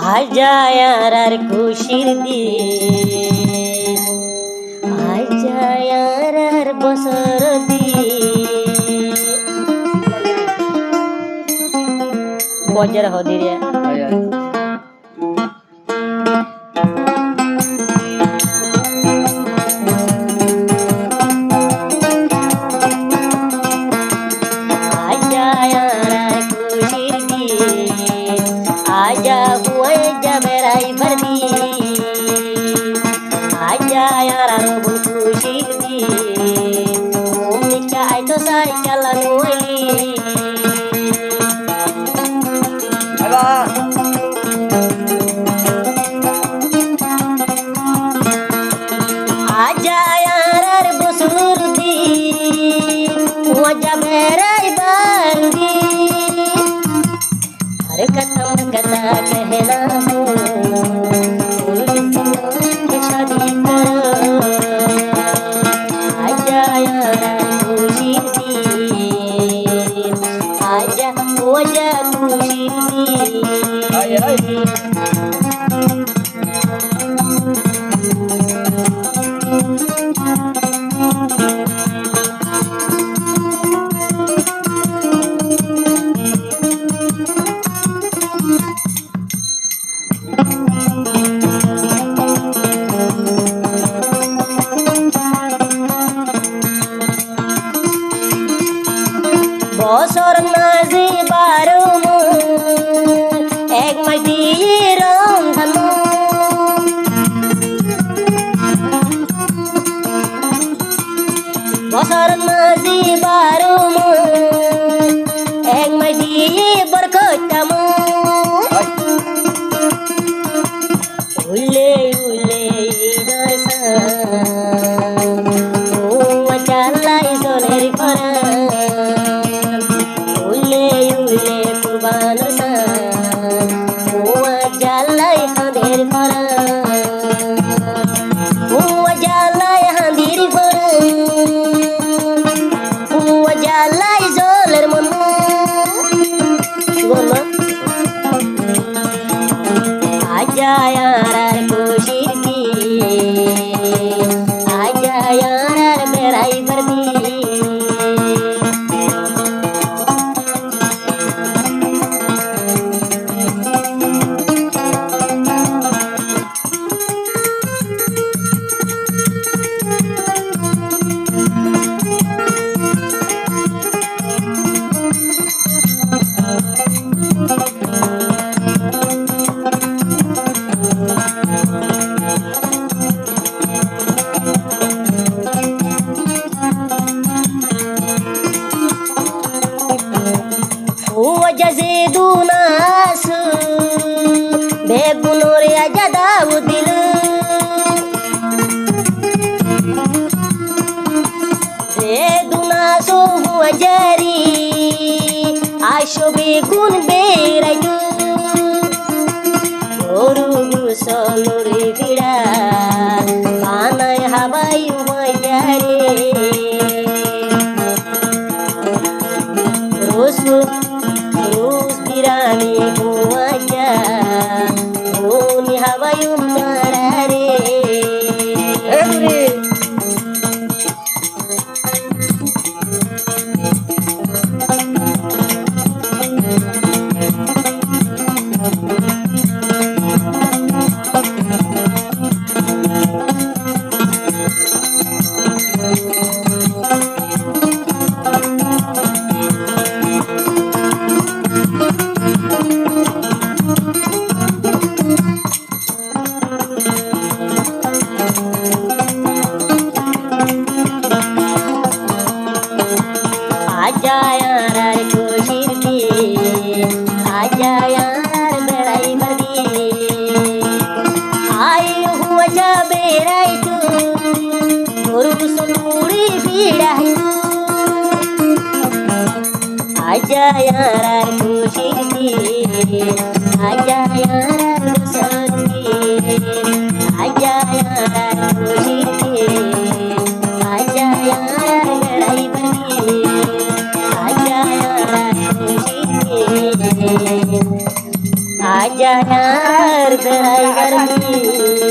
आजा यार আর খুশির দিন आजा यार আর বছর দিন বজর হদিরে आजा हुए जब राई भरदी आजा यार रोबुल खुशी दी मिका तो साई चलन वली आजा यार बसुर दी वो जब राई भरदी हर कदम कदा कहना हो शादी करो आजा यार खुशी दी आजा वजह खुशी दी বছর মাঝে 12 এক মাস দিয়ে রমজান বছর মাঝে 12 এক মাস দিয়ে বরকতাম উলে উলে দশা ও চালাই সোনের ফরা कुर्बान सा हुआ जालाई हांदेर फरा हुआ जालाई हांदेर फरा हुआ जालाई जोलर मनु बोलो आजा यार खुशी की आजा यार बेराई भरदी وجزيدون ناس بيقولوا يا جدا ودل زيدون ناس هو جاري عاشو بيكون بيرجو ورغو سولوري فيدا انا هباي وجاري Terus birani buaja Uni hawayum marare आजा यार खुशी दी आजा यार बेराई भरदी आई हुआ जा बेराई तू गुरु सुनूरी पीड़ाई आजा यार खुशी दी आजा यार सदी आजा यार खुशी दी आजा यार बेराई भरदी आजा यार आजा यार ड्राइवर जी